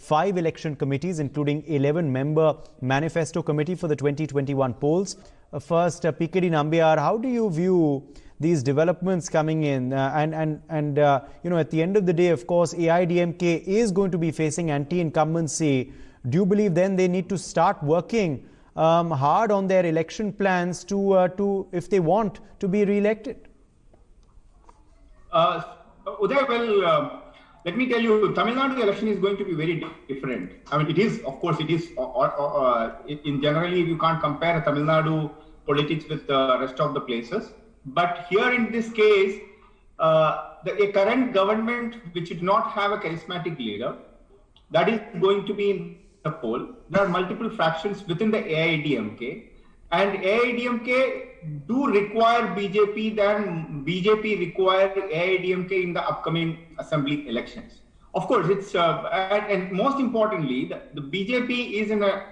5 election committees, including 11-member manifesto committee for the 2021 polls. First, PKD Nambiar, how do you view these developments coming in? You know, at the end of the day, of course, AIDMK is going to be facing anti-incumbency. Do you believe then they need to start working hard on their election plans to if they want to be re-elected? Uday, well, let me tell you, Tamil Nadu election is going to be very different. I mean, it is, of course, it is, in generally, you can't compare Tamil Nadu politics with the rest of the places. But here in this case, a current government which did not have a charismatic leader, that is going to be in the poll. There are multiple fractions within the AIDMK. And AIDMK do require BJP than BJP require AIDMK in the upcoming assembly elections. Of course, it's and most importantly, the BJP is in a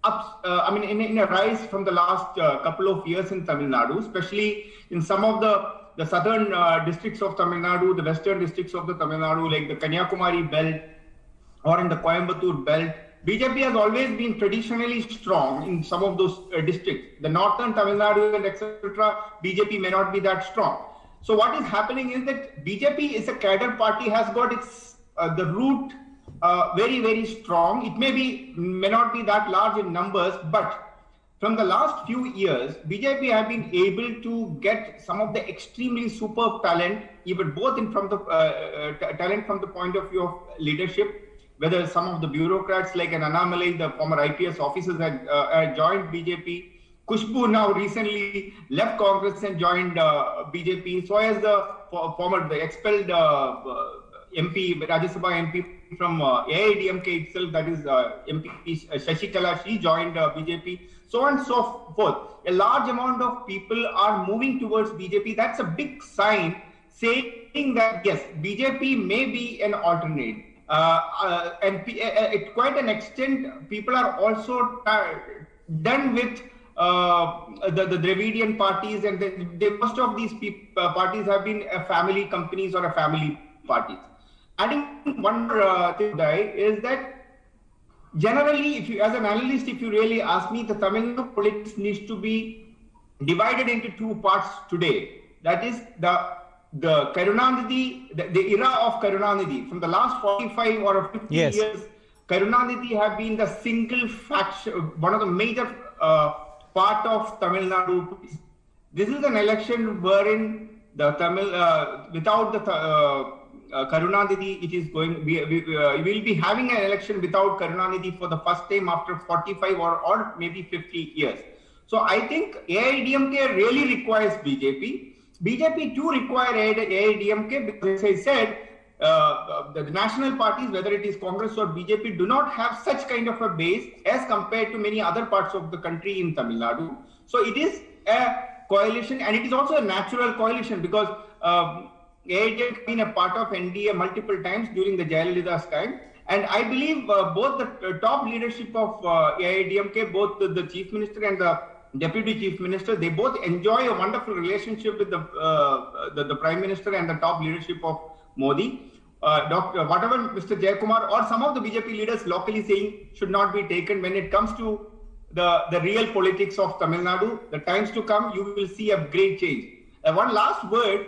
in a rise from the last couple of years in Tamil Nadu, especially in some of the southern districts of Tamil Nadu, the western districts of the Tamil Nadu, like the Kanyakumari belt or in the Coimbatore belt. BJP has always been traditionally strong in some of those districts. The northern Tamil Nadu and etc., BJP may not be that strong. So what is happening is that BJP is a cadre party, has got its the root very, very strong. It may not be that large in numbers, but from the last few years, BJP have been able to get some of the extremely superb talent, even both in from the talent from the point of view of leadership. Whether some of the bureaucrats like an Annamalai, the former IPS officers had joined BJP. Kushbu now recently left Congress and joined BJP. So as the expelled MP, Rajya Sabha MP from AIDMK itself, that is MP Shashikala, she joined BJP. So on and so forth. A large amount of people are moving towards BJP. That's a big sign saying that yes, BJP may be an alternate. To quite an extent, people are also done with the Dravidian parties, and most of these parties have been family companies or family parties. Adding one more thing is that generally, if you, as an analyst, if you really ask me, the Tamil Nadu politics needs to be divided into two parts today. That is the Karunanidhi, the era of Karunanidhi, from the last 45 or 50 years, Karunanidhi have been the single faction, one of the major part of Tamil Nadu. This is an election wherein the Tamil, without the Karunanidhi, it is going, we will be having an election without Karunanidhi for the first time after 45 or maybe 50 years. So I think AIDMK really requires BJP. BJP too require AIDMK because, as I said, the national parties, whether it is Congress or BJP, do not have such kind of a base as compared to many other parts of the country in Tamil Nadu. So it is a coalition, and it is also a natural coalition because AIDMK has been a part of NDA multiple times during the Jayalalitha's time. And I believe both the top leadership of AIDMK, both the Chief Minister and the Deputy Chief Minister, they both enjoy a wonderful relationship with the Prime Minister and the top leadership of Modi. Whatever Mr. Jayakumar or some of the BJP leaders locally saying should not be taken when it comes to the real politics of Tamil Nadu. The times to come, you will see a great change. One last word,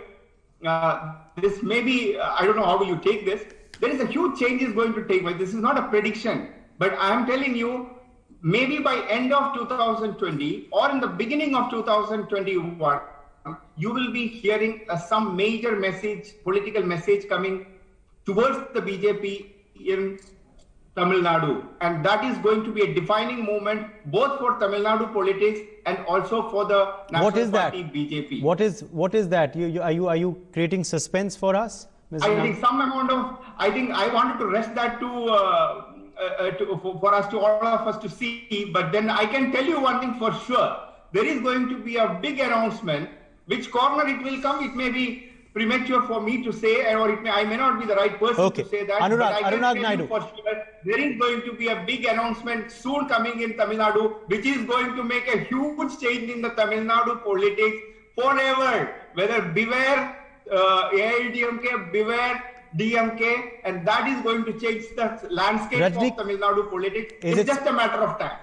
this may be, I don't know how will you take this. There is a huge change is going to take place. This is not a prediction, but I am telling you, maybe by end of 2020 or in the beginning of 2021, you will be hearing some major message, political message coming towards the BJP in Tamil Nadu. And that is going to be a defining moment both for Tamil Nadu politics and also for the National Party BJP. What is that? Are you creating suspense for us? Mr. I think some amount of, I think I wanted to rest that for us to all of us to see, but then I can tell you one thing for sure. There is going to be a big announcement. Which corner it will come, it may be premature for me to say, or I may not be the right person to say that. But I can tell you for sure, there is going to be a big announcement soon coming in Tamil Nadu, which is going to make a huge change in the Tamil Nadu politics forever. Whether beware AIDMK, beware DMK, and that is going to change the landscape Rajni, of Tamil Nadu politics. is It's it- just a matter of time.